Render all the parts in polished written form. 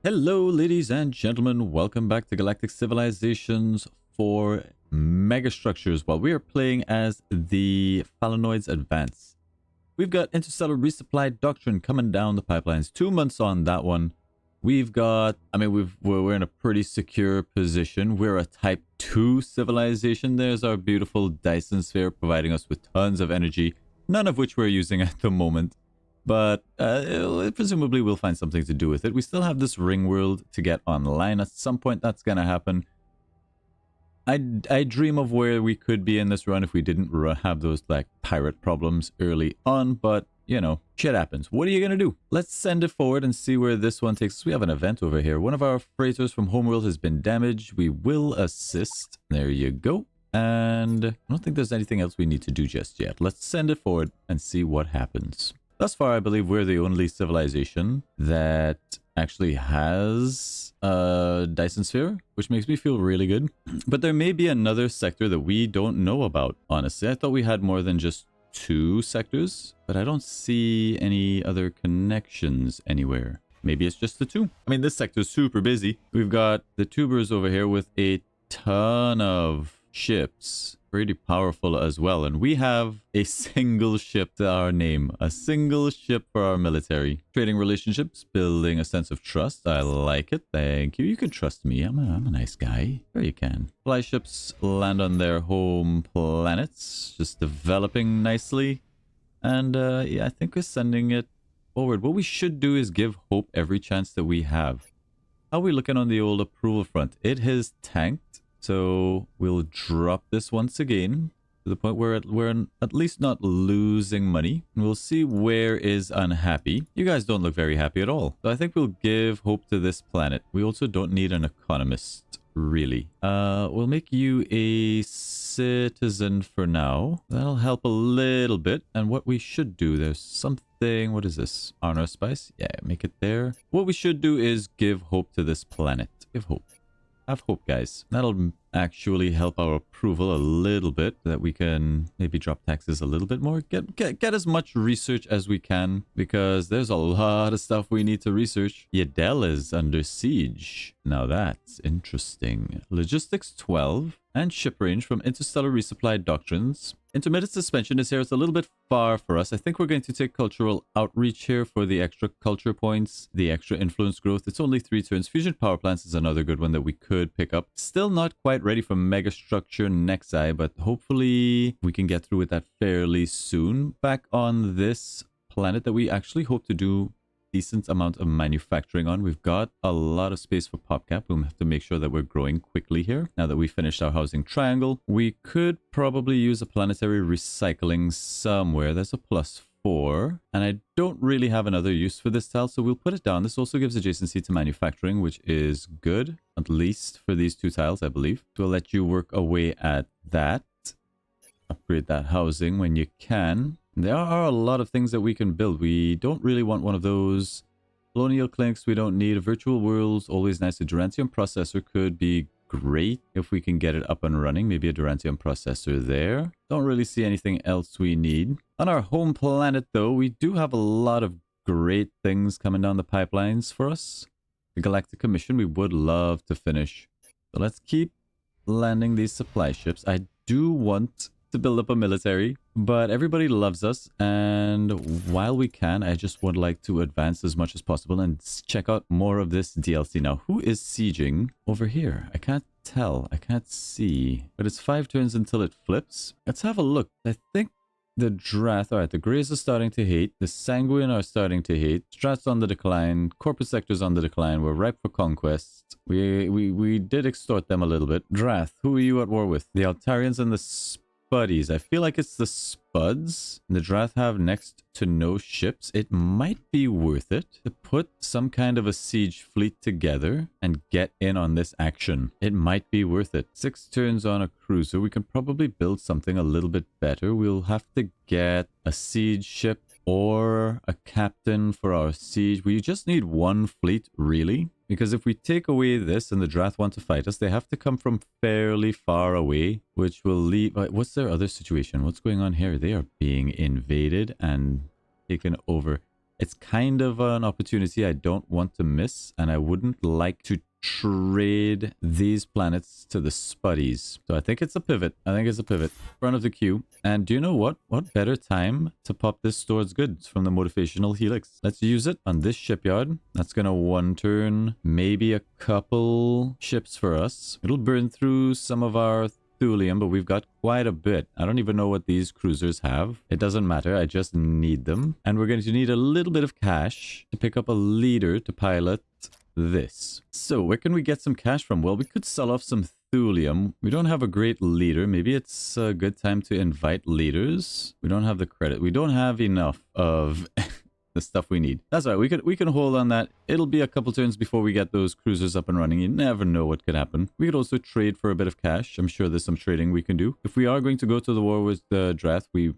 Hello, ladies and gentlemen. Welcome back to Galactic Civilizations for Megastructures while we are playing as the Phalanoids Advance. We've got Interstellar Resupply Doctrine coming down the pipelines. 2 months on that one. We've got, we're in a pretty secure position. We're a Type 2 civilization. There's our beautiful Dyson Sphere providing us with tons of energy, none of which we're using at the moment. But presumably we'll find something to do with it. We still have this ring world to get online. At some point that's going to happen. I dream of where we could be in this run if we didn't have those like pirate problems early on. But, you know, shit happens. What are you going to do? Let's send it forward and see where this one takes us. We have an event over here. One of our freighters from Homeworld has been damaged. We will assist. There you go. And I don't think there's anything else we need to do just yet. Let's send it forward and see what happens. Thus far, I believe we're the only civilization that actually has a Dyson Sphere, which makes me feel really good. But there may be another sector that we don't know about, honestly. I thought we had more than just 2 sectors, but I don't see any other connections anywhere. Maybe it's just the 2. I mean, this sector is super busy. We've got the tubers over here with a ton of ships, pretty powerful as well, and we have a single ship to our name, a single ship for our military. Trading relationships, building a sense of trust. I like it. Thank you. You can trust me. I'm a nice guy. Sure you can. Fly ships land on their home planets, just developing nicely, and yeah, I think we're sending it forward. What we should do is give Hope every chance that we have. How are we looking on the old approval front? It has tanked. So we'll drop this once again to the point where we're at least not losing money. And we'll see where is unhappy. You guys don't look very happy at all. So I think we'll give hope to this planet. We also don't need an economist, really. We'll make you a citizen for now. That'll help a little bit. And what we should do, there's something, what is this? Honor spice? Yeah, make it there. What we should do is give hope to this planet. Give hope. Have hope, guys. That'll actually help our approval a little bit, that we can maybe drop taxes a little bit more. Get as much research as we can, because there's a lot of stuff we need to research. Yadel is under siege. Now that's interesting. Logistics 12 and ship range from Interstellar Resupply Doctrines. Intermittent suspension is here. It's a little bit far for us. I think we're going to take cultural outreach here for the extra culture points, the extra influence growth. It's only 3 turns. Fusion power plants is another good one that we could pick up. Still not quite ready for megastructure Nexi, but hopefully we can get through with that fairly soon. Back on this planet that we actually hope to do decent amount of manufacturing on. We've got a lot of space for PopCap. We'll have to make sure that we're growing quickly here. Now that we finished our housing triangle, we could probably use a planetary recycling somewhere. There's a +4, and I don't really have another use for this tile, so we'll put it down. This also gives adjacency to manufacturing, which is good, at least for these 2 tiles, I believe. So we'll let you work away at that. Upgrade that housing when you can. There are a lot of things that we can build. We don't really want one of those colonial clinics. We don't need a virtual worlds. Always nice. A Durantium processor could be great if we can get it up and running. Maybe a Durantium processor there. Don't really see anything else we need. On our home planet, though, we do have a lot of great things coming down the pipelines for us. The Galactic Commission, we would love to finish. So let's keep landing these supply ships. I do want to build up a military, but everybody loves us, and while we can, I just would like to advance as much as possible and check out more of this DLC. Now, who is sieging over here? I can't tell. I can't see, but it's 5 turns until it flips. Let's have a look. I think the Drath, all right, the Greys are starting to hate, the Sanguine are starting to hate, Strat's on the decline, Corpus Sector's on the decline, we're ripe for conquest. We did extort them a little bit. Drath, who are you at war with? The Altarians and the Spuddies. I feel like it's the Spuds. The Drath have next to no ships. It might be worth it to put some kind of a siege fleet together and get in on this action. It might be worth it. 6 turns on a cruiser. We can probably build something a little bit better. We'll have to get a siege ship or a captain for our siege. We just need 1 fleet, really. Because if we take away this and the Drath want to fight us, they have to come from fairly far away, which will leave... What's their other situation? What's going on here? They are being invaded and taken over. It's kind of an opportunity I don't want to miss, and I wouldn't like to trade these planets to the Spuddies. So I think it's a pivot. I think it's a pivot. Front of the queue. And do you know what? What better time to pop this stored goods from the motivational helix? Let's use it on this shipyard. That's gonna one turn maybe a couple ships for us. It'll burn through some of our thulium, but we've got quite a bit. I don't even know what these cruisers have. It doesn't matter. I just need them. And we're going to need a little bit of cash to pick up a leader to pilot this. So where can we get some cash from? Well, we could sell off some thulium. We don't have a great leader. Maybe it's a good time to invite leaders. We don't have the credit. We don't have enough of the stuff we need. That's all right. We can hold on that. It'll be a couple turns before we get those cruisers up and running. You never know what could happen. We could also trade for a bit of cash. I'm sure there's some trading we can do. If we are going to go to the war with the Drath, we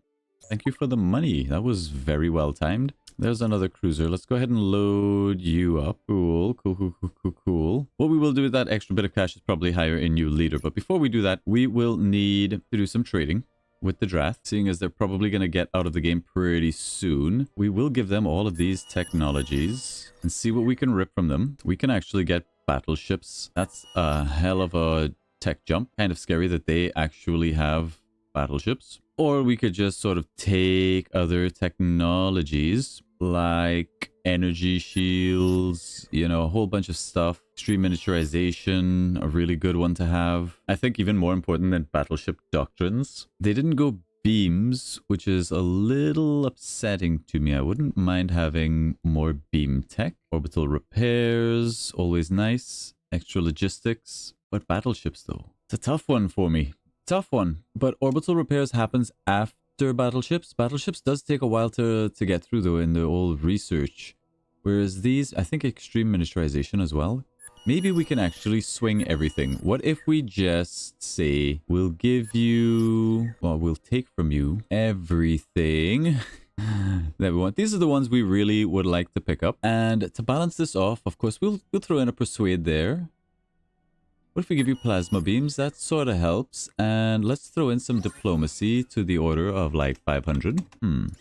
thank you for the money. That was very well timed. There's another cruiser. Let's go ahead and load you up. Cool, cool, cool, cool, cool, cool. What we will do with that extra bit of cash is probably hire a new leader. But before we do that, we will need to do some trading with the Drath, seeing as they're probably going to get out of the game pretty soon. We will give them all of these technologies and see what we can rip from them. We can actually get battleships. That's a hell of a tech jump. Kind of scary that they actually have battleships. Or we could just sort of take other technologies like energy shields, you know, a whole bunch of stuff. Extreme miniaturization, a really good one to have. I think even more important than battleship doctrines. They didn't go beams, which is a little upsetting to me. I wouldn't mind having more beam tech. Orbital repairs, always nice. Extra logistics. But battleships though, it's a tough one for me. Tough one. But orbital repairs happens after battleships. Battleships does take a while to get through though in the old research. Whereas these, I think extreme miniaturization as well. Maybe we can actually swing everything. What if we just say, we'll give you, well, we'll take from you everything that we want. These are the ones we really would like to pick up. And to balance this off, of course, we'll throw in a persuade there. What if we give you plasma beams? That sort of helps. And let's throw in some diplomacy to the order of like 500.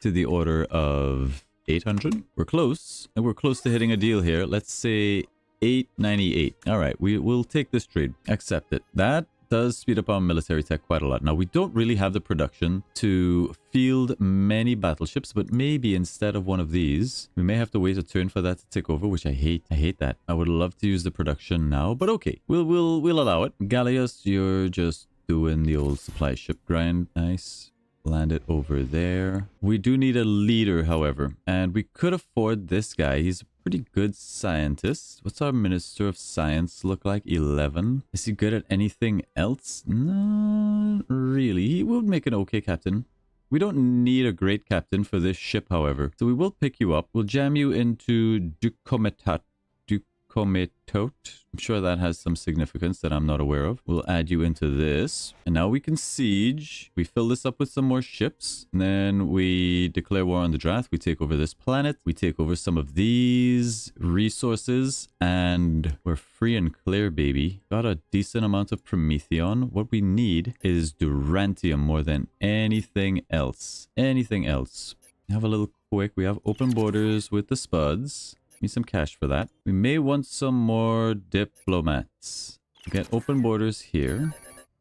To the order of 800. We're close. And we're close to hitting a deal here. Let's say 898. All right, we'll take this trade. Accept it. That does speed up our military tech quite a lot. Now, we don't really have the production to field many battleships, but maybe instead of one of these, we may have to wait a turn for that to tick over, which I hate. I hate that. I would love to use the production now, but okay. We'll allow it. Gallius, you're just doing the old supply ship grind. Nice. Land it over there. We do need a leader, however, and we could afford this guy. He's a pretty good scientist. What's our Minister of Science look like? 11. Is he good at anything else? Not really. He would make an okay captain. We don't need a great captain for this ship, however. So we will pick you up. We'll jam you into Ducometot. I'm sure that has some significance that I'm not aware of. We'll add you into this. And now we can siege. We fill this up with some more ships. And then we declare war on the Drath. We take over this planet. We take over some of these resources. And we're free and clear, baby. Got a decent amount of Prometheon. What we need is Durantium more than anything else. Anything else. Have a little quick. We have open borders with the Spuds. Need some cash for that. We may want some more diplomats. Get open borders here.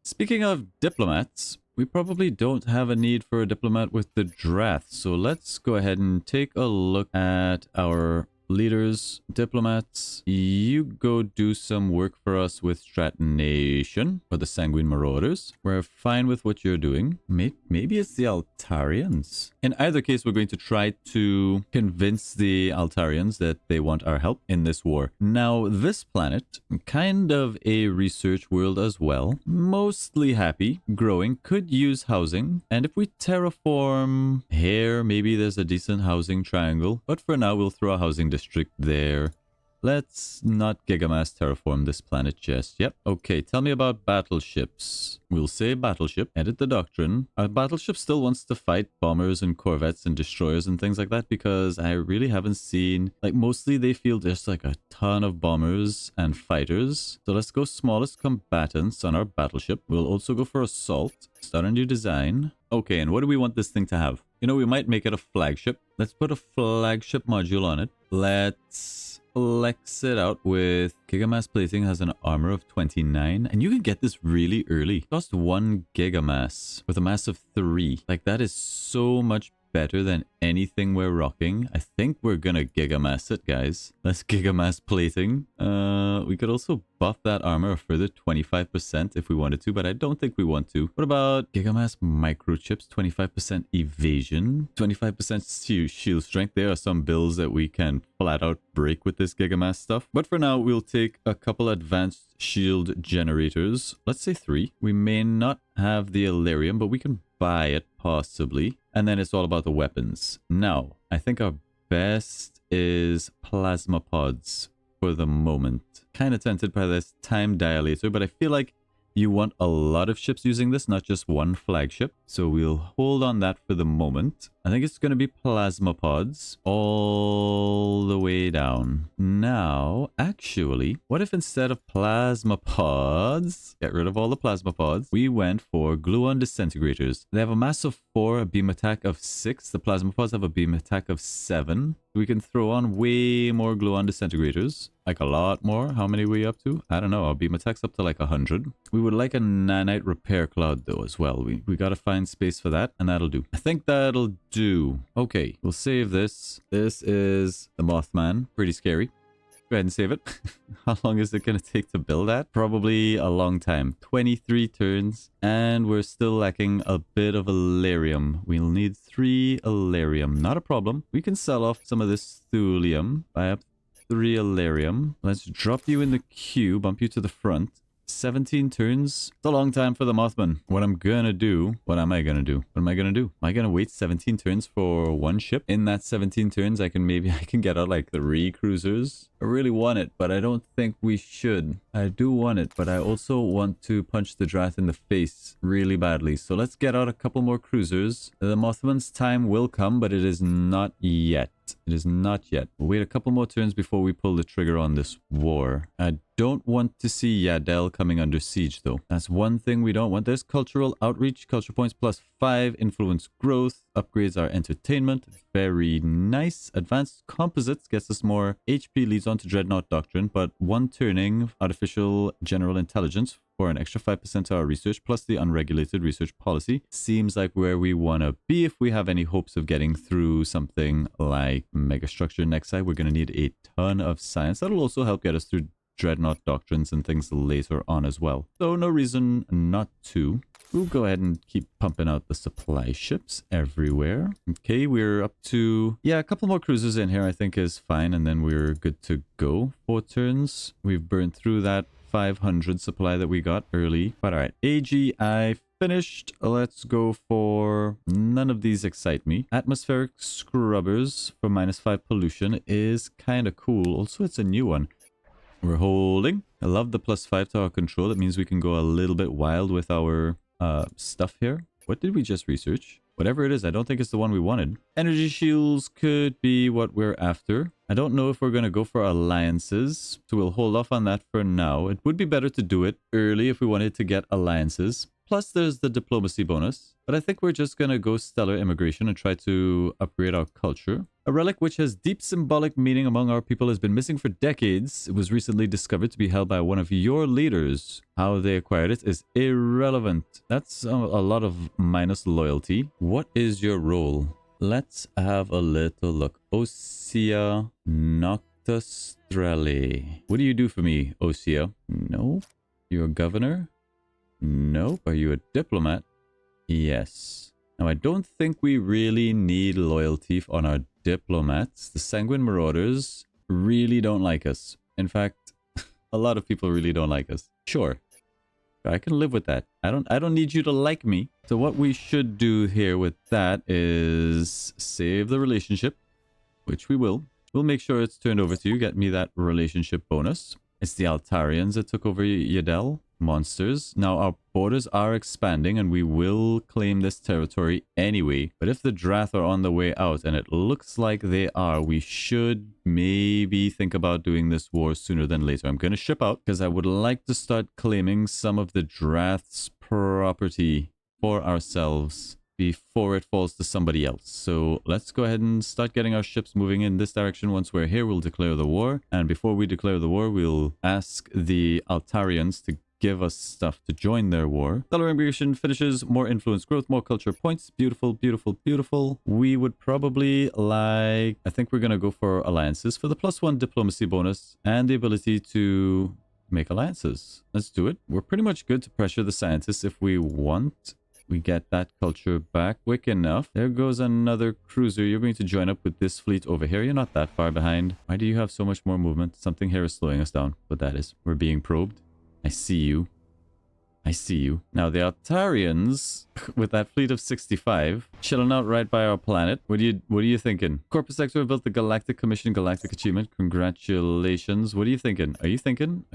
Speaking of diplomats, we probably don't have a need for a diplomat with the Drath. So let's go ahead and take a look at our leaders, diplomats. You go do some work for us with Stratnation or the Sanguine Marauders. We're fine with what you're doing. Maybe it's the Altarians. In either case, we're going to try to convince the Altarians that they want our help in this war. Now, this planet, kind of a research world as well. Mostly happy, growing, could use housing. And if we terraform here, maybe there's a decent housing triangle. But for now, we'll throw a housing district there. Let's not Gigamass terraform this planet just yet. Okay, tell me about battleships. We'll say battleship. Edit the doctrine. Our battleship still wants to fight bombers and corvettes and destroyers and things like that because I really haven't seen... Like, mostly they field just like a ton of bombers and fighters. So let's go smallest combatants on our battleship. We'll also go for assault. Start a new design. Okay, and what do we want this thing to have? You know, we might make it a flagship. Let's put a flagship module on it. Let's flex it out with Gigamass plating. Has an armor of 29, and you can get this really early. Cost 1 Gigamass with a mass of 3. Like, that is so much better than anything we're rocking. I think we're gonna Gigamass it, guys. Let's Gigamass plating. We could also buff that armor a further 25% if we wanted to, but I don't think we want to. What about Gigamass microchips? 25% evasion, 25% shield strength. There are some builds that we can flat out break with this Gigamass stuff. But for now, we'll take a couple advanced shield generators. Let's say 3. We may not have the Illyrium, but we can buy it possibly. And then it's all about the weapons. Now, I think our best is plasma pods for the moment. Kind of tempted by this time dilator, but I feel like you want a lot of ships using this, not just one flagship. So we'll hold on that for the moment. I think it's going to be plasma pods all the way down. Now, actually, what if instead of plasma pods, get rid of all the plasma pods, we went for gluon disintegrators. They have a mass of 4, a beam attack of 6. The plasma pods have a beam attack of 7. We can throw on way more gluon disintegrators. Like a lot more. How many are we up to? I don't know. Our beam attack's up to like 100. We would like a nanite repair cloud though as well. We got to find space for that, and that'll do. I think that'll do. Okay, we'll save this. This is the Mothman. Pretty scary. Go ahead and save it. How long is it going to take to build that? Probably a long time. 23 turns. And we're still lacking a bit of Illyrium. We'll need 3 Illyrium. Not a problem. We can sell off some of this thulium. Buy up 3 Illyrium. Let's drop you in the queue. Bump you to the front. 17 turns. It's a long time for the Mothman. What am I gonna do? What am I gonna do? Am I gonna wait 17 turns for one ship? In that 17 turns, I can get out like 3 cruisers. I really want it, but I don't think we should. I do want it, but I also want to punch the Drath in the face really badly. So let's get out a couple more cruisers. The Mothman's time will come, but it is not yet. It is not yet. We'll wait a couple more turns before we pull the trigger on this war. I don't want to see Yadel coming under siege, though. That's one thing we don't want. There's cultural outreach, culture points plus 5, influence growth, upgrades our entertainment. Very nice. Advanced composites gets us more HP, leads on to Dreadnought Doctrine, but 1 turning artificial general intelligence for an extra 5% to our research, plus the unregulated research policy. Seems like where we want to be if we have any hopes of getting through something like Megastructure Nexi. We're going to need a ton of science. That'll also help get us through Dreadnought Doctrines and things later on as well. So no reason not to. We'll go ahead and keep pumping out the supply ships everywhere. Okay, we're up to... yeah, a couple more cruisers in here I think is fine, and then we're good to go. 4 turns. We've burned through that 500 supply that we got early. But alright, AGI finished. Let's go for... none of these excite me. Atmospheric scrubbers for -5 pollution is kind of cool. Also, it's a new one. We're holding. I love the +5 to our control. It means we can go a little bit wild with our stuff here. What did we just research? Whatever it is, I don't think it's the one we wanted. Energy shields could be what we're after. I don't know if we're going to go for alliances, so we'll hold off on that for now. It would be better to do it early if we wanted to get alliances. Plus, there's the diplomacy bonus. But I think we're just going to go stellar immigration and try to upgrade our culture. A relic which has deep symbolic meaning among our people has been missing for decades. It was recently discovered to be held by one of your leaders. How they acquired it is irrelevant. That's a lot of minus loyalty. What is your role? Let's have a little look. Osea Noctastrelli. What do you do for me, Osea? No. You're a governor? Nope. Are you a diplomat? Yes. Now, I don't think we really need loyalty on our diplomats. The Sanguine Marauders really don't like us. In fact, a lot of people really don't like us. Sure. I can live with that. I don't need you to like me. So what we should do here with that is save the relationship, which we will. We'll make sure it's turned over to you. Get me that relationship bonus. It's the Altarians that took over Yadel. Monsters. Now our borders are expanding and we will claim this territory anyway. But if the Drath are on the way out, and it looks like they are, we should maybe think about doing this war sooner than later. I'm going to ship out because I would like to start claiming some of the Drath's property for ourselves. before it falls to somebody else. So let's go ahead and start getting our ships moving in this direction. Once we're here, we'll declare the war. And before we declare the war, we'll ask the Altarians to give us stuff to join their war. Stellar immigration finishes, more influence growth, more culture points. Beautiful, beautiful, beautiful. We would probably like, I think we're going to go for alliances for the +1 diplomacy bonus and the ability to make alliances. Let's do it. We're pretty much good to pressure the scientists if we want. We get that culture back quick enough. There goes another cruiser. You're going to join up with this fleet over here. You're not that far behind. Why do you have so much more movement? Something here is slowing us down. What that is. We're being probed. I see you. I see you. Now, the Altarians, with that fleet of 65, chilling out right by our planet. What are you thinking? Corporate sector built the Galactic Commission Galactic Achievement. Congratulations. What are you thinking? Are you thinking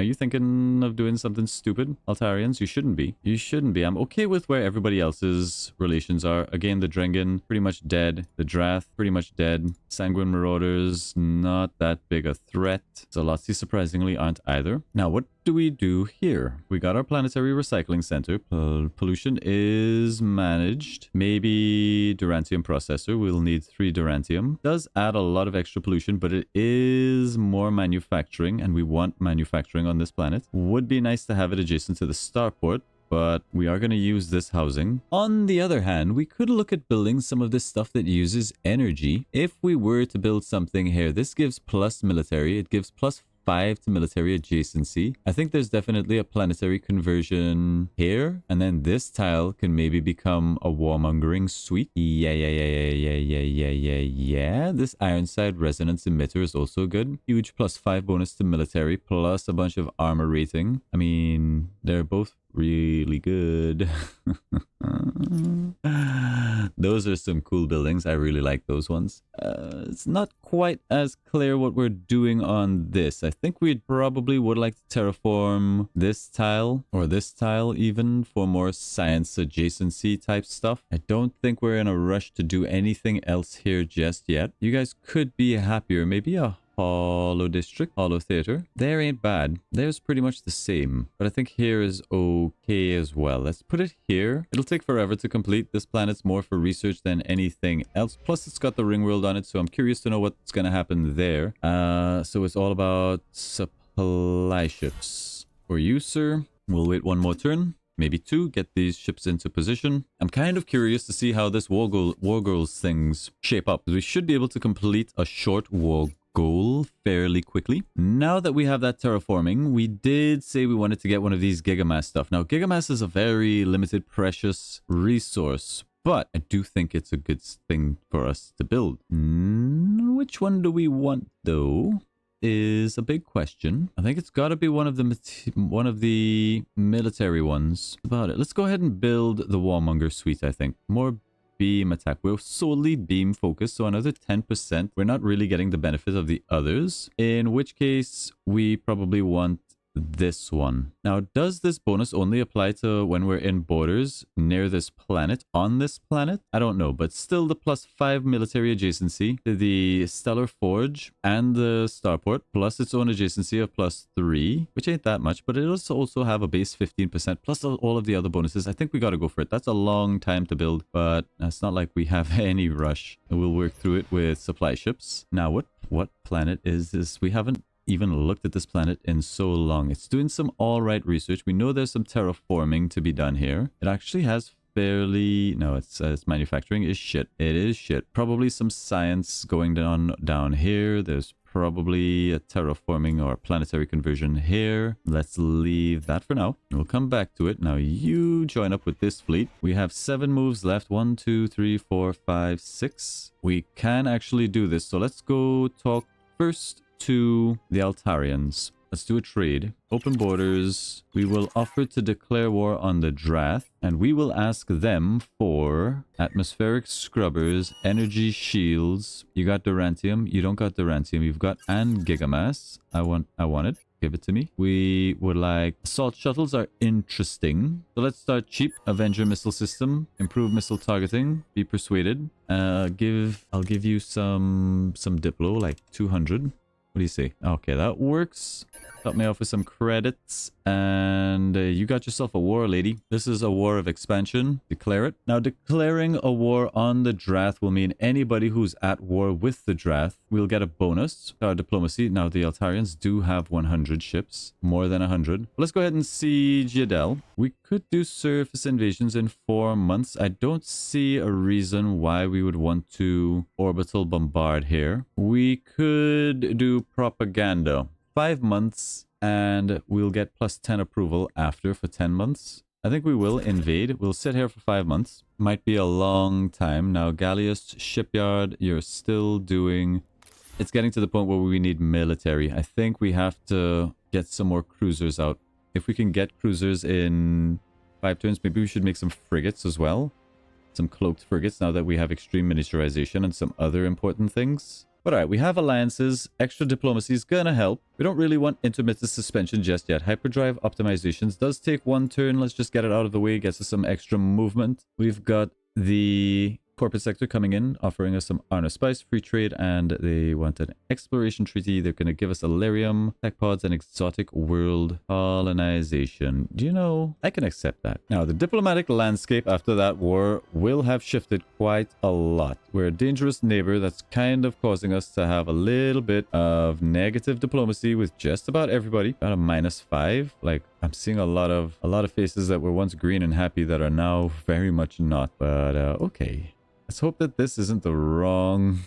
of doing something stupid? Altarians, you shouldn't be. You shouldn't be. I'm okay with where everybody else's relations are. Again, the Drengen, pretty much dead. The Drath, pretty much dead. Sanguine Marauders, not that big a threat. Zalotzi, surprisingly, aren't either. Now, what do we do here? We got our planetary recycling center. Pollution is managed. Maybe Durantium processor. We'll need 3 Durantium. Does add a lot of extra pollution, but it is more manufacturing, and we want manufacturing on this planet. Would be nice to have it adjacent to the starport, but we are going to use this housing. On the other hand, we could look at building some of this stuff that uses energy. If we were to build something here, this gives plus military. It gives +5 to military adjacency. I think there's definitely a planetary conversion here. And then this tile can maybe become a warmongering suite. Yeah. This Ironside resonance emitter is also good. Huge +5 bonus to military, plus a bunch of armor rating. I mean, they're both really good. Those are some cool buildings. I really like those ones. It's not quite as clear what we're doing on this. I think we probably would like to terraform this tile, or this tile even, for more science adjacency type stuff. I don't think we're in a rush to do anything else here just yet. You guys could be happier. Maybe a Hollow District, Hollow Theater. There ain't bad. There's pretty much the same. But I think here is okay as well. Let's put it here. It'll take forever to complete. This planet's more for research than anything else. Plus, it's got the ring world on it, so I'm curious to know what's going to happen there. So it's all about supply ships. For you, sir, we'll wait one more turn. Maybe 2, get these ships into position. I'm kind of curious to see how this War Girls things shape up. We should be able to complete a short war goal fairly quickly. Now that we have that terraforming, we did say we wanted to get one of these Gigamass stuff. Now, Gigamass is a very limited, precious resource, but I do think it's a good thing for us to build. Which one do we want, though? Is a big question. I think it's got to be one of the military ones. About it. Let's go ahead and build the Warmonger suite, I think. More beam attack. We're solely beam focused, so another 10%. We're not really getting the benefit of the others, in which case we probably want this one. Now, does this bonus only apply to when we're in borders near this planet, on this planet? I don't know, but still the +5 military adjacency to the Stellar Forge and the Starport, plus its own adjacency of +3, which ain't that much, but it'll also have a base 15%, plus all of the other bonuses. I think we got to go for it. That's a long time to build, but it's not like we have any rush. We'll work through it with supply ships. Now, what planet is this? We haven't even looked at this planet in so long. It's doing some all right research. We know there's some terraforming to be done here. It actually has fairly... No, it's manufacturing is shit. It is shit. Probably some science going down here. There's probably a terraforming or planetary conversion here. Let's leave that for now. We'll come back to it. Now you join up with this fleet. We have 7 moves left. 1, 2, 3, 4, 5, 6. We can actually do this. So let's go talk first to the Altarians. Let's do a trade. Open borders. We will offer to declare war on the Drath, and we will ask them for atmospheric scrubbers, energy shields. You got Durantium. You don't got Durantium. You've got and Gigamass. I want it. Give it to me. We would like assault shuttles are interesting. So let's start cheap. Avenger missile system. Improve missile targeting. Be persuaded. I'll give you some Diplo, like 200. What do you say? Okay, that works. Help me out with some credits. And you got yourself a war, lady. This is a war of expansion. Declare it. Now, declaring a war on the Drath will mean anybody who's at war with the Drath will get a bonus to our diplomacy. Now, the Altarians do have 100 ships. More than 100. Let's go ahead and siege Yadel. We could do surface invasions in 4 months. I don't see a reason why we would want to orbital bombard here. We could do propaganda. 5 months, and we'll get plus 10 approval after for 10 months. I think we will invade. We'll sit here for 5 months. Might be a long time. Now, Gallius Shipyard, you're still doing... It's getting to the point where we need military. I think we have to get some more cruisers out. If we can get cruisers in 5 turns, maybe we should make some frigates as well. Some cloaked frigates now that we have extreme miniaturization and some other important things. But alright, we have alliances. Extra diplomacy is gonna help. We don't really want intermittent suspension just yet. Hyperdrive optimizations does take 1 turn. Let's just get it out of the way. Gets us some extra movement. We've got the corporate sector coming in, offering us some honor spice, free trade, and they want an exploration treaty. They're going to give us Illyrium, tech pods, and exotic world colonization. Do you know, I can accept that. Now, the diplomatic landscape after that war will have shifted quite a lot. We're a dangerous neighbor that's kind of causing us to have a little bit of negative diplomacy with just about everybody. About a -5. Like, I'm seeing a lot of faces that were once green and happy that are now very much not. But okay. Let's hope that this isn't the wrong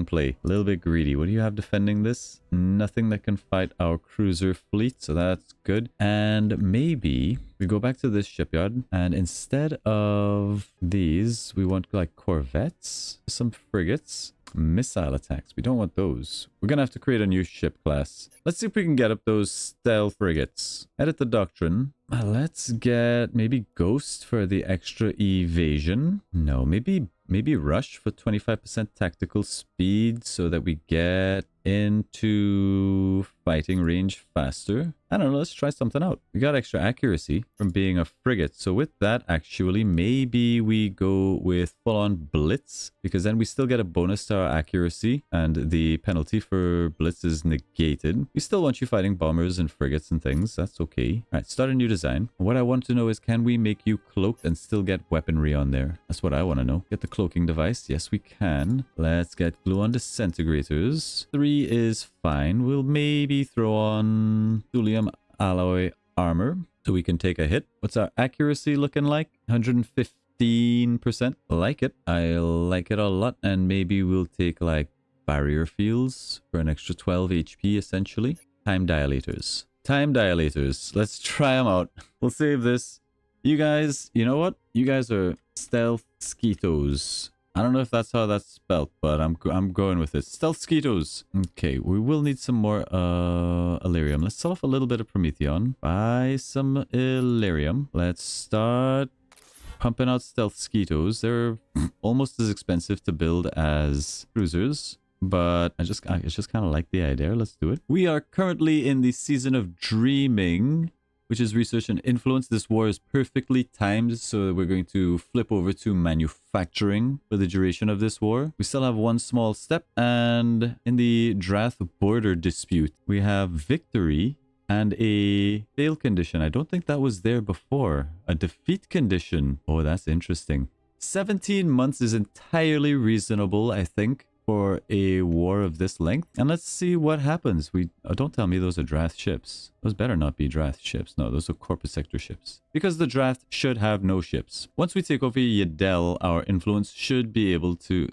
play. A little bit greedy. What do you have defending this? Nothing that can fight our cruiser fleet, so that's good. And maybe we go back to this shipyard, and instead of these, we want like corvettes, some frigates, missile attacks. We don't want those. We're gonna have to create a new ship class. Let's see if we can get up those stealth frigates. Edit the doctrine. Let's get maybe Ghost for the extra evasion. No, maybe Rush for 25% tactical speed so that we get into fighting range faster. I don't know, let's try something out. We got extra accuracy from being a frigate. So with that, actually, maybe we go with full-on Blitz, because then we still get a bonus to our accuracy and the penalty for Blitz is negated. We still want you fighting bombers and frigates and things. That's okay. All right, start a new design. What I want to know is, can we make you cloaked and still get weaponry on there? That's what I want to know. Get the cloaking device. Yes, we can. Let's get glue on disintegrators. 3 is fine. We'll maybe throw on thulium alloy armor so we can take a hit. What's our accuracy looking like? 115%. Like it. I like it a lot. And maybe we'll take like barrier fields for an extra 12 HP essentially. Time dilators. Time dilators. Let's try them out. We'll save this. You guys, you know what? You guys are stealth skeetos. I don't know if that's how that's spelled, but I'm going with it. Stealth skeetos. Okay, we will need some more Illyrium. Let's sell off a little bit of Prometheon. Buy some Illyrium. Let's start pumping out stealth skeetos. They're almost as expensive to build as cruisers, but I just kind of like the idea. Let's do it. We are currently in the season of dreaming, which is research and influence. This war is perfectly timed, so we're going to flip over to manufacturing for the duration of this war. We still have one small step, and in the Drath border dispute, we have victory and a fail condition. I don't think that was there before. A defeat condition. Oh, that's interesting. 17 months is entirely reasonable, I think, for a war of this length. And let's see what happens. Don't tell me those are Drath ships. Those better not be Drath ships. No, those are corporate sector ships. Because the Drath should have no ships. Once we take over Yadel, our influence should be able to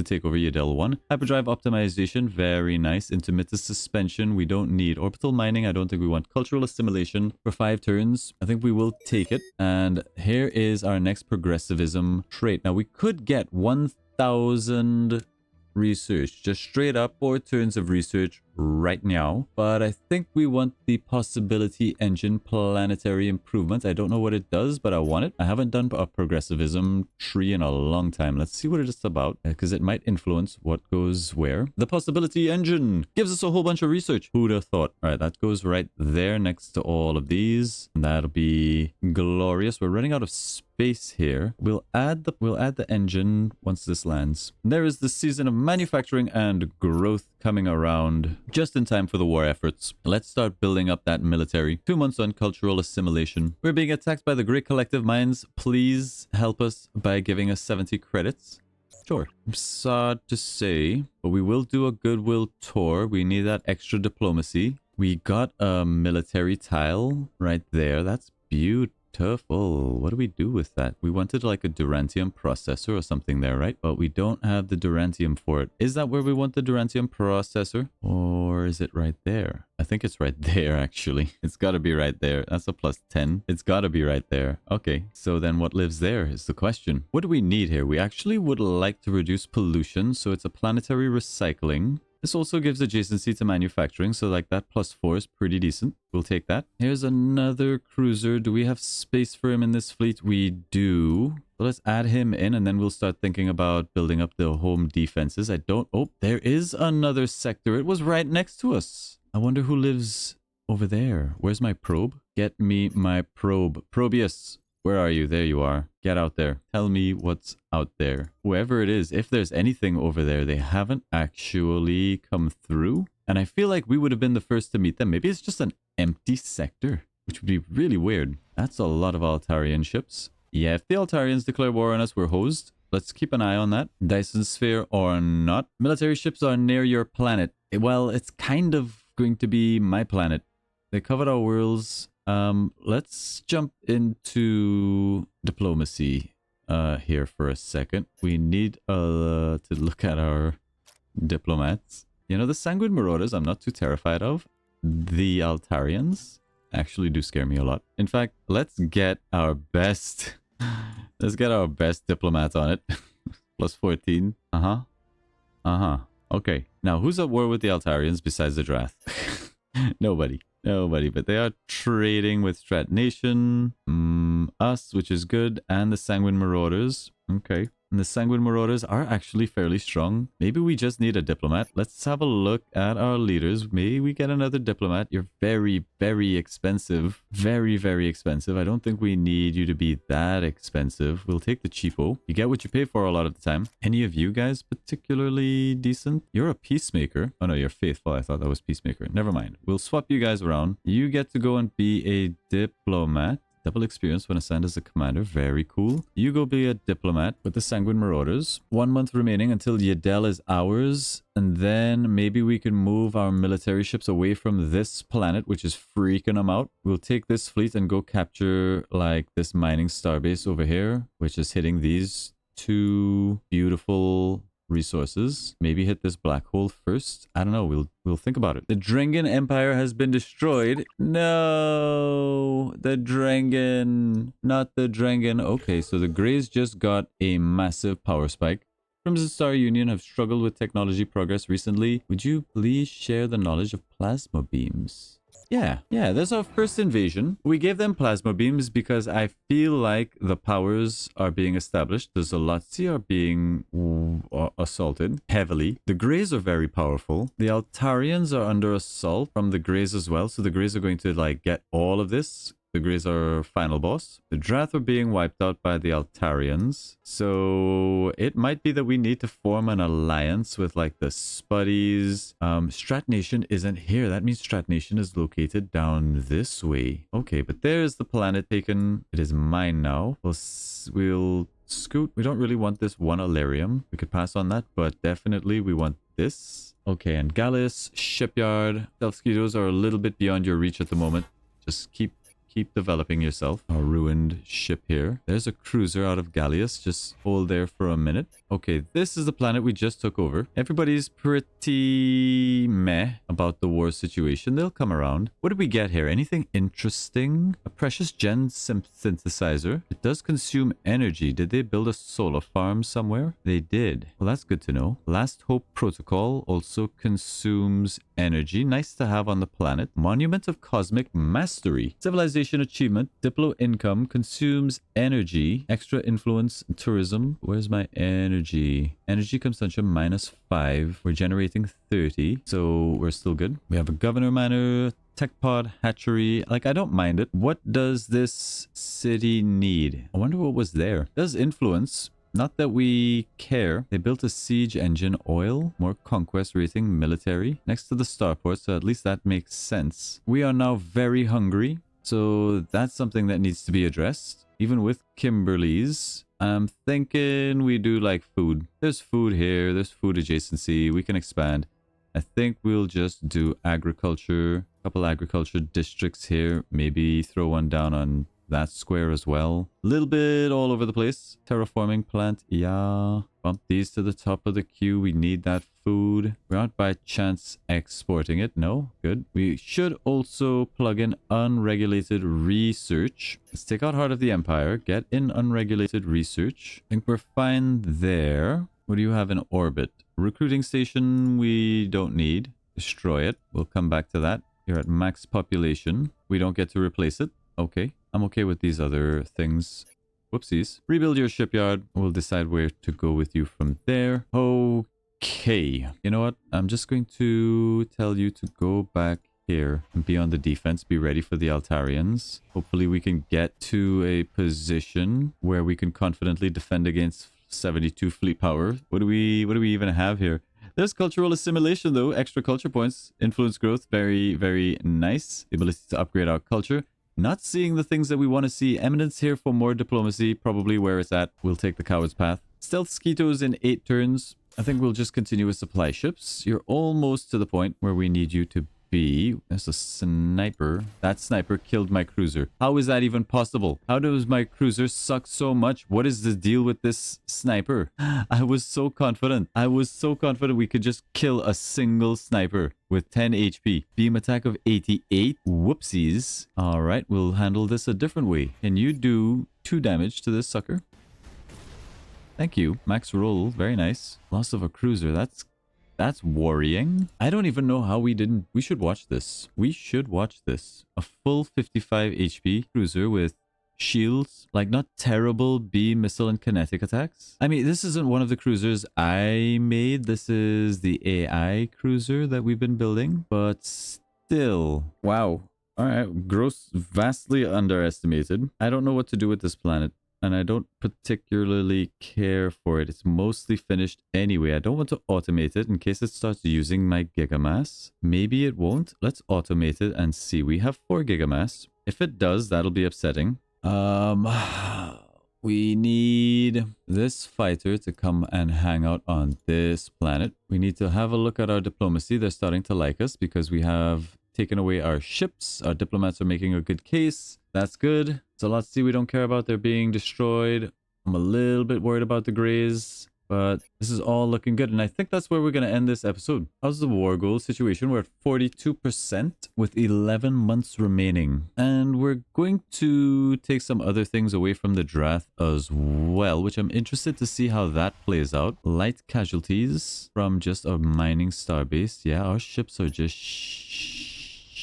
take over Yadel 1. Hyperdrive optimization, very nice. Intermittent suspension, we don't need. Orbital mining, I don't think we want. Cultural assimilation for 5 turns. I think we will take it. And here is our next progressivism trait. Now, we could get 1,000 research, just straight up 4 turns of research right now. But I think we want the possibility engine planetary improvement. I don't know what it does, but I want it. I haven't done a progressivism tree in a long time. Let's see what it is about, because it might influence what goes where. The possibility engine gives us a whole bunch of research. Who'd have thought? All right, that goes right there next to all of these. And that'll be glorious. We're running out of space here. We'll add the engine once this lands. There is the season of manufacturing and growth coming around just in time for the war efforts. Let's start building up that military. 2 months on cultural assimilation. We're being attacked by the Great Collective Minds. Please help us by giving us 70 credits. Sure. I'm sad to say, but we will do a goodwill tour. We need that extra diplomacy. We got a military tile right there. That's beautiful. What do we do with that? We wanted like a Durantium processor or something there, right? But we don't have the Durantium for it. Is that where we want the Durantium processor? Or is it right there? I think it's right there, actually. It's got to be right there. That's a plus 10. It's got to be right there. Okay, so then what lives there is the question. What do we need here? We actually would like to reduce pollution, so it's a planetary recycling. This also gives adjacency to manufacturing, so like that plus 4 is pretty decent. We'll take that. Here's another cruiser. Do we have space for him in this fleet? We do. So let's add him in, and then we'll start thinking about building up the home defenses. Oh, there is another sector. It was right next to us. I wonder who lives over there. Where's my probe? Get me my probe. Probius. Where are you? There you are. Get out there. Tell me what's out there. Whoever it is, if there's anything over there, they haven't actually come through. And I feel like we would have been the first to meet them. Maybe it's just an empty sector, which would be really weird. That's a lot of Altarian ships. Yeah, if the Altarians declare war on us, we're hosed. Let's keep an eye on that. Dyson Sphere or not. Military ships are near your planet. Well, it's kind of going to be my planet. They covered our worlds. Let's jump into diplomacy here for a second. We need to look at our diplomats. You know, the Sanguine Marauders I'm not too terrified of. The Altarians actually do scare me a lot. In fact, let's get our best diplomat on it. Plus 14. Okay. Now, who's at war with the Altarians besides the Drath? Nobody, but they are trading with Strat Nation, us, which is good, and the Sanguine Marauders. Okay. And the Sanguine Marauders are actually fairly strong. Maybe we just need a diplomat. Let's have a look at our leaders. Maybe we get another diplomat. You're very, very expensive. Very, very expensive. I don't think we need you to be that expensive. We'll take the cheapo. You get what you pay for a lot of the time. Any of you guys particularly decent? You're a peacemaker. Oh no, you're faithful. I thought that was peacemaker. Never mind. We'll swap you guys around. You get to go and be a diplomat. Double experience when assigned as a commander. Very cool. You go be a diplomat with the Sanguine Marauders. 1 month remaining until Yadel is ours. And then maybe we can move our military ships away from this planet, which is freaking them out. We'll take this fleet and go capture like this mining starbase over here, which is hitting these 2 beautiful resources. Maybe hit this black hole first. I don't know. We'll think about it. The Drengan Empire has been destroyed. No, the Drengan, not the Drengan. Okay, so the Greys just got a massive power spike. Crimson Star Union have struggled with technology progress recently. Would you please share the knowledge of plasma beams? Yeah, there's our first invasion. We gave them plasma beams because I feel like the powers are being established. The Zolotzi are being assaulted heavily. The Greys are very powerful. The Altarians are under assault from the Greys as well. So the Greys are going to like get all of this. The Greys are final boss. The Drath are being wiped out by the Altarians. So it might be that we need to form an alliance with like the Spuddies. Strat Nation isn't here. That means Strat Nation is located down this way. Okay, but there's the planet taken. It is mine now. We'll scoot. We don't really want this one Alarium. We could pass on that, but definitely we want this. Okay, and Gallus, Shipyard. Delpskitos are a little bit beyond your reach at the moment. Just keep keep developing yourself. A ruined ship here. There's a cruiser out of Gallius. Just hold there for a minute. Okay, this is the planet we just took over. Everybody's pretty meh about the war situation. They'll come around. What did we get here? Anything interesting? A precious gen synthesizer. It does consume energy. Did they build a solar farm somewhere? They did. Well, that's good to know. Last Hope Protocol also consumes energy. Nice to have on the planet. Monument of Cosmic Mastery. Civilization achievement. Diplo income. Consumes energy. Extra influence. Tourism. Where's my energy? Energy consumption -5. We're generating 30. So we're still good. We have a governor manor. Tech pod, hatchery. Like, I don't mind it. What does this city need? I wonder what was there. Does influence. Not that we care. They built a siege engine, oil, more conquest rating, military, next to the starport, so at least that makes sense. We are now very hungry, so that's something that needs to be addressed. Even with Kimberly's, I'm thinking we do like food. There's food here, there's food adjacency, we can expand. I think we'll just do agriculture, a couple agriculture districts here, maybe throw one down on that square as well. A little bit all over the place. Terraforming plant, yeah. Bump these to the top of the queue. We need that food. We aren't by chance exporting it. No, good. We should also plug in unregulated research. Let's take out Heart of the Empire. Get in unregulated research. I think we're fine there. What do you have in orbit? Recruiting station, we don't need. Destroy it. We'll come back to that. You're at max population. We don't get to replace it. Okay. I'm okay with these other things. Whoopsies. Rebuild your shipyard. We'll decide where to go with you from there. Okay. You know what? I'm just going to tell you to go back here and be on the defense. Be ready for the Altarians. Hopefully we can get to a position where we can confidently defend against 72 fleet power. What do we even have here? There's cultural assimilation though. Extra culture points. Influence growth. Very, very nice. The ability to upgrade our culture. Not seeing the things that we want to see. Eminence here for more diplomacy. Probably where it's at. We'll take the coward's path. Stealth Skeetos in 8 turns. I think we'll just continue with supply ships. You're almost to the point where we need you to be. There's a sniper. That sniper killed my cruiser. How is that even possible? How does my cruiser suck so much? What is the deal with this sniper? I was so confident. I was so confident we could just kill a single sniper with 10 HP. Beam attack of 88. Whoopsies. All right, we'll handle this a different way. Can you do 2 damage to this sucker? Thank you. Max roll. Very nice. Loss of a cruiser. That's worrying. I don't even know how we didn't. We should watch this. We should watch this. A full 55 HP cruiser with shields. Like, not terrible beam, missile, and kinetic attacks. I mean, this isn't one of the cruisers I made. This is the AI cruiser that we've been building. But still. Wow. All right. Gross, vastly underestimated. I don't know what to do with this planet. And I don't particularly care for it. It's mostly finished anyway. I don't want to automate it in case it starts using my gigamass. Maybe it won't. Let's automate it and see. We have 4 gigamass. If it does, that'll be upsetting. We need this fighter to come and hang out on this planet. We need to have a look at our diplomacy. They're starting to like us because we have taken away our ships. Our diplomats are making a good case. That's good. It's a lot to see we don't care about. They're being destroyed. I'm a little bit worried about the Greys, but this is all looking good. And I think that's where we're going to end this episode. How's the war goal situation? We're at 42% with 11 months remaining. And we're going to take some other things away from the draft as well, which I'm interested to see how that plays out. Light casualties from just a mining starbase. Yeah, our ships are just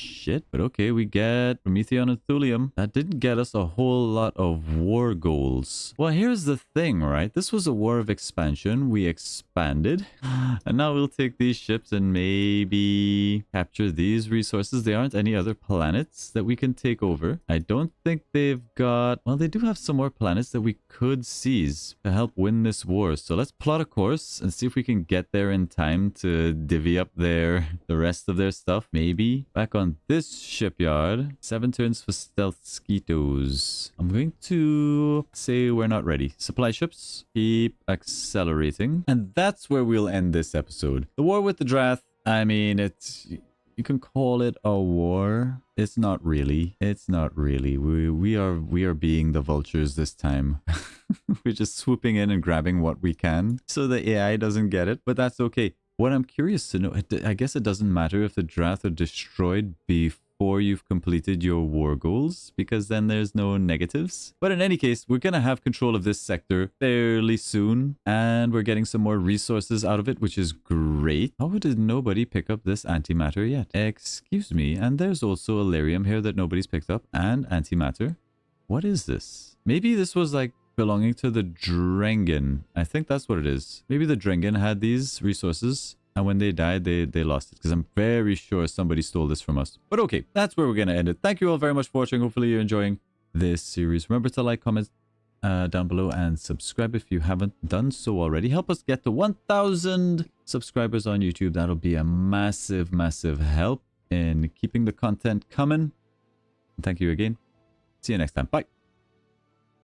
shit, but okay, we get Prometheon and Thulium. That didn't get us a whole lot of war goals. Well, here's the thing, right? This was a war of expansion. We expanded, and now we'll take these ships and maybe capture these resources. There aren't any other planets that we can take over. I don't think they've got... Well, they do have some more planets that we could seize to help win this war. So let's plot a course and see if we can get there in time to divvy up the rest of their stuff. Maybe back on this shipyard. 7 turns for stealth skeetos. I'm going to say we're not ready. Supply ships, keep accelerating. And that's where we'll end this episode. The war with the Drath, I mean, it's... You can call it a war. It's not really. It's not really. We are being the vultures this time. We're just swooping in and grabbing what we can so the AI doesn't get it, but that's okay. What I'm curious to know, I guess it doesn't matter if the Drath are destroyed before you've completed your war goals, because then there's no negatives. But in any case, we're going to have control of this sector fairly soon, and we're getting some more resources out of it, which is great. How did nobody pick up this antimatter yet? Excuse me, and there's also Illyrium here that nobody's picked up, and antimatter. What is this? Maybe this was like belonging to the Drengen. I think that's what it is. Maybe the Drengen had these resources, and when they died, they lost it, because I'm very sure somebody stole this from us. But okay, that's where we're going to end it. Thank you all very much for watching. Hopefully you're enjoying this series. Remember to like, comment down below, and subscribe if you haven't done so already. Help us get to 1,000 subscribers on YouTube. That'll be a massive, massive help in keeping the content coming. Thank you again. See you next time. Bye.